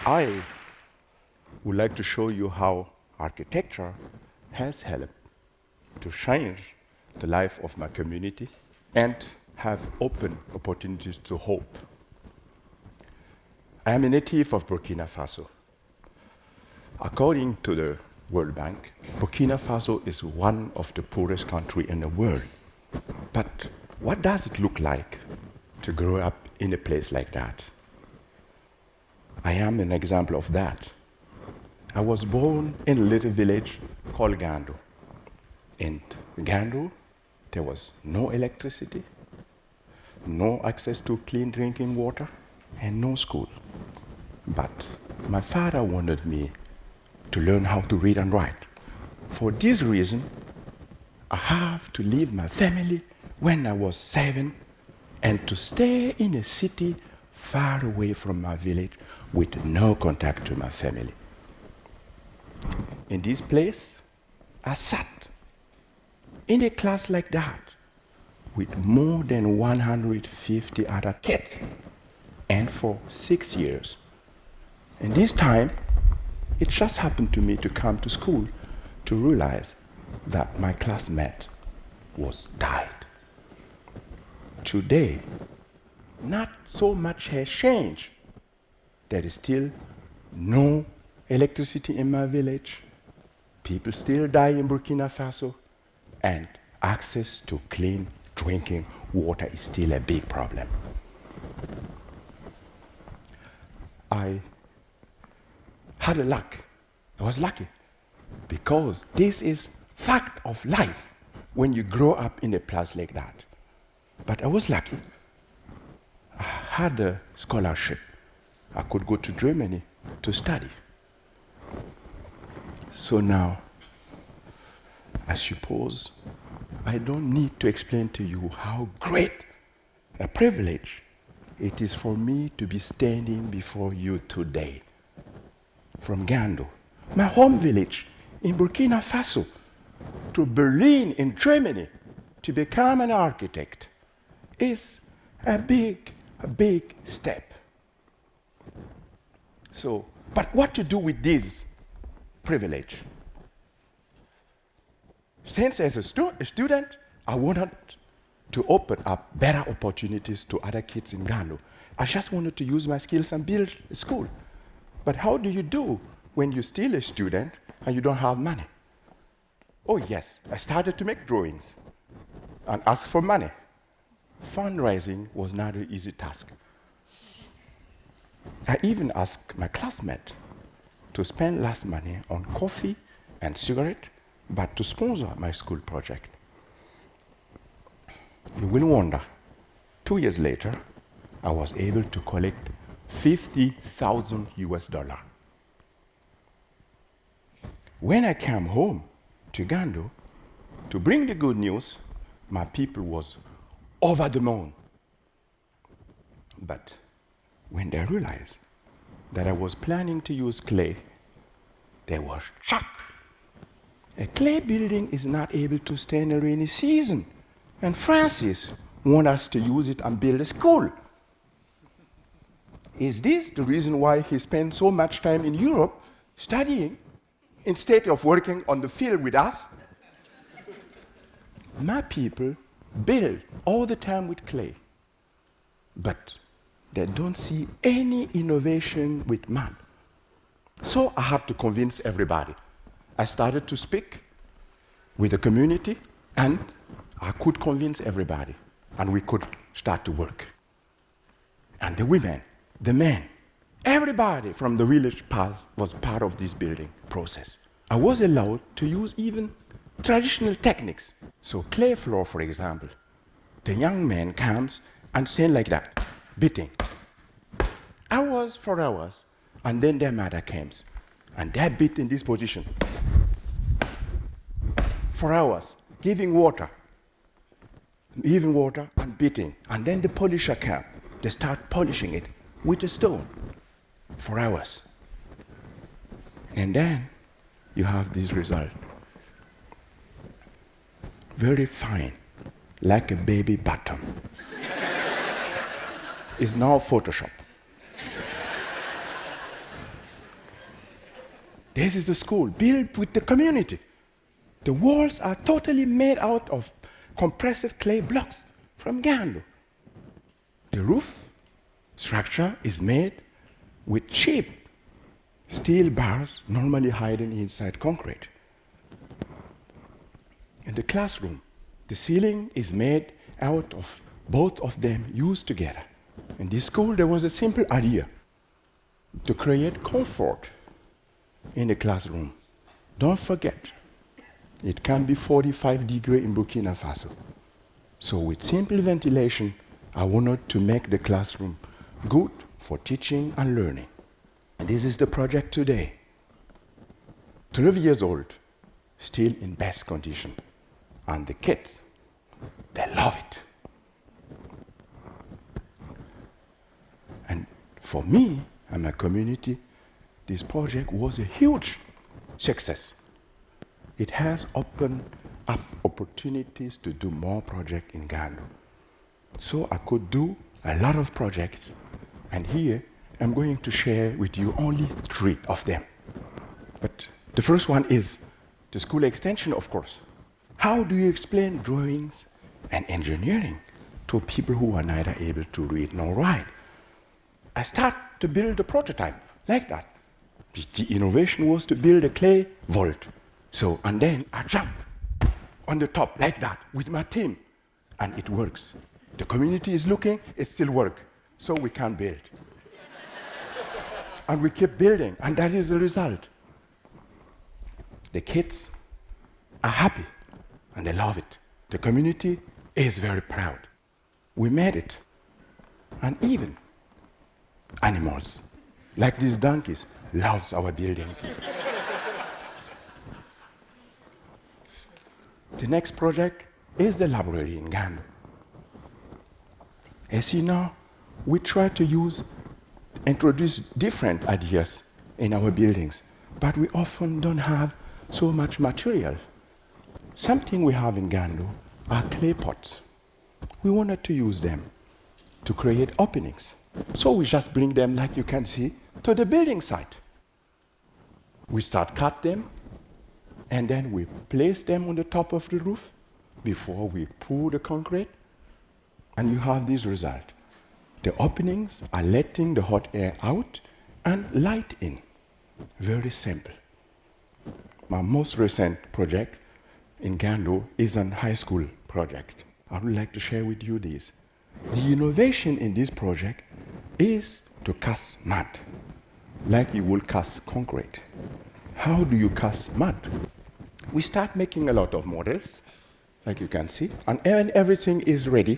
I would like to show you how architecture has helped to change the life of my community and have opened opportunities to hope. I am a native of Burkina Faso. According to the World Bank, Burkina Faso is one of the poorest countries in the world. But what does it look like to grow up in a place like that? I am an example of that. I was born in a little village called Gando. In Gando, there was no electricity, no access to clean drinking water, and no school. But my father wanted me to learn how to read and write. For this reason, I have to leave my family when I was 7 and to stay in a city far away from my village with no contact to my family. In this place, I sat in a class like that with more than 150 other kids, and for 6 years. And this time, it just happened to me to come to school to realize that my classmate was died. Today, not so much has changed. There is still no electricity in my village. People still die in Burkina Faso, and access to clean drinking water is still a big problem. I had a luck. I was lucky because this is fact of life when you grow up in a place like that. But I was lucky. I had a scholarship. I could go to Germany to study. So now, I suppose I don't need to explain to you how great a privilege it is for me to be standing before you today. From Gando, my home village in Burkina Faso, to Berlin in Germany to become an architect is a big step. So, but what to do with this privilege? Since as a student, I wanted to open up better opportunities to other kids in Gando. I just wanted to use my skills and build a school. But how do you do when you're still a student and you don't have money? Oh yes, I started to make drawings and ask for money. Fundraising was not an easy task. I even asked my classmates to spend less money on coffee and cigarette, but to sponsor my school project. You will wonder, 2 years later, I was able to collect $50,000. When I came home to Gando to bring the good news, my people was over the moon. But when they realized that I was planning to use clay, they were shocked. A clay building is not able to stand a rainy season, and Francis wants us to use it and build a school. Is this the reason why he spent so much time in Europe studying instead of working on the field with us? My people build all the time with clay, but they don't see any innovation with mud. So I had to convince everybody. I started to speak with the community, and I could convince everybody, and we could start to work. And the women, the men, everybody from the village was part of this building process. I was allowed to use even traditional techniques. So clay floor, for example, the young man comes and stands like that, beating. Hours for hours, and then their mother comes, and they beat in this position for hours, giving water and beating. And then the polisher comes. They start polishing it with a stone for hours. And then you have this result. Very fine, like a baby bottom. It's now Photoshop. This is the school built with the community. The walls are totally made out of compressed clay blocks from Gandu. The roof structure is made with cheap steel bars normally hidden inside concrete. In the classroom, the ceiling is made out of both of them used together. In this school, there was a simple idea to create comfort in the classroom. Don't forget, it can be 45 degrees in Burkina Faso. So with simple ventilation, I wanted to make the classroom good for teaching and learning. And this is the project today. 12 years old, still in best condition. And the kids, they love it. And for me and my community, this project was a huge success. It has opened up opportunities to do more projects in Ghana. So I could do a lot of projects, and here I'm going to share with you only 3 of them. But the first one is the school extension, of course. How do you explain drawings and engineering to people who are neither able to read nor write? I start to build a prototype like that. The innovation was to build a clay vault. So, and then I jump on the top like that with my team, and it works. The community is looking, it still works. So we can build. And we keep building, and that is the result. The kids are happy, and they love it. The community is very proud. We made it. And even animals, like these donkeys, loves our buildings. The next project is the library in Ghana. As you know, we try to introduce different ideas in our buildings, but we often don't have so much material. Something we have in Gandu are clay pots. We wanted to use them to create openings. So we just bring them, like you can see, to the building site. We start cut them, and then we place them on the top of the roof before we pour the concrete, and you have this result. The openings are letting the hot air out and light in. Very simple. My most recent project in Gandu is a high school project. I would like to share with you this. The innovation in this project is to cast mud, like you will cast concrete. How do you cast mud? We start making a lot of models, like you can see, and when everything is ready,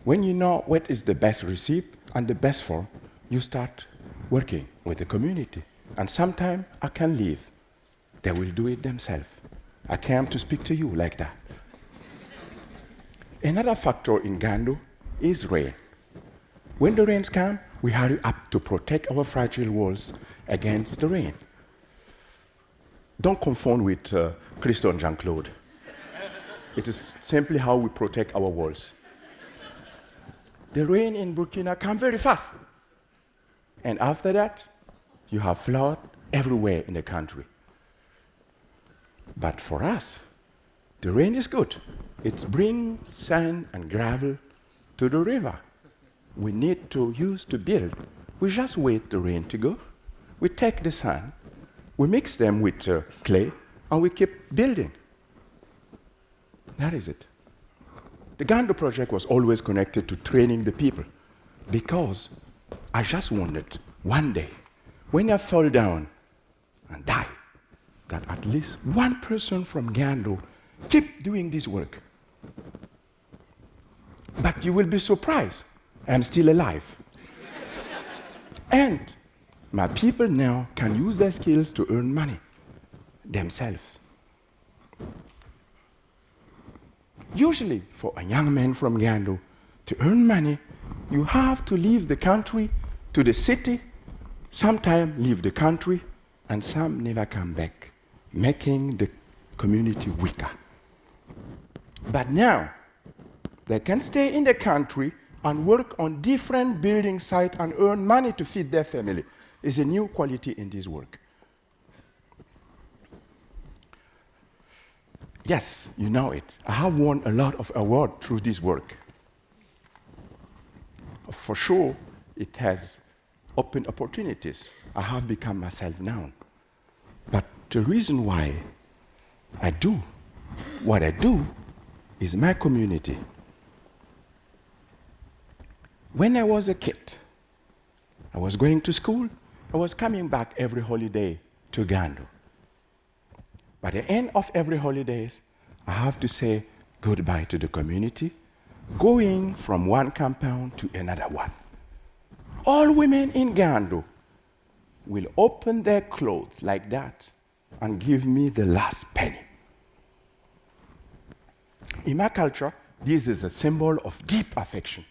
when you know what is the best recipe and the best form, you start working with the community. And sometimes I can leave. They will do it themselves. I came to speak to you like that. Another factor in Gandu is rain. When the rains come, we hurry up to protect our fragile walls against the rain. Don't confound with Christo and Jean-Claude. It is simply how we protect our walls. The rain in Burkina comes very fast. And after that, you have flood everywhere in the country. But for us, the rain is good. It brings sand and gravel to the river. We need to use to build. We just wait the rain to go. We take the sand, we mix them with clay, and we keep building. That is it. The Gandu project was always connected to training the people, because I just wanted one day, when I fall down and die, that at least one person from Gandu keep doing this work. But you will be surprised, I'm still alive. And my people now can use their skills to earn money themselves. Usually, for a young man from Gandu to earn money, you have to leave the country to the city, sometimes leave the country, and some never come back, making the community weaker. But now, they can stay in the country and work on different building sites and earn money to feed their family. It's a new quality in this work. Yes, you know it. I have won a lot of awards through this work. For sure, it has opened opportunities. I have become myself known. But the reason why I do what I do is my community. When I was a kid, I was going to school, I was coming back every holiday to Gando. By the end of every holidays, I have to say goodbye to the community, going from one compound to another one. All women in Gando will open their clothes like that and give me the last penny. In my culture, this is a symbol of deep affection.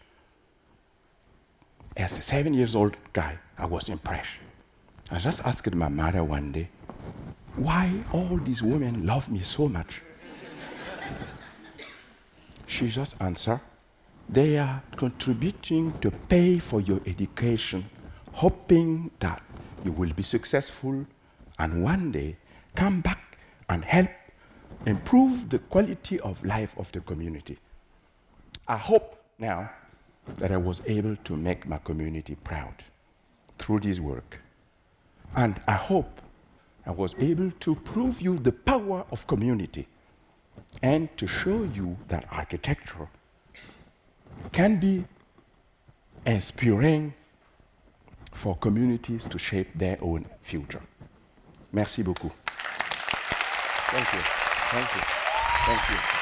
As a 7-year-old guy, I was impressed. I just asked my mother one day, why all these women love me so much? She just answered, they are contributing to pay for your education, hoping that you will be successful and one day come back and help improve the quality of life of the community. I hope now that I was able to make my community proud through this work. And I hope I was able to prove you the power of community and to show you that architecture can be inspiring for communities to shape their own future. Merci beaucoup. Thank you. Thank you. Thank you.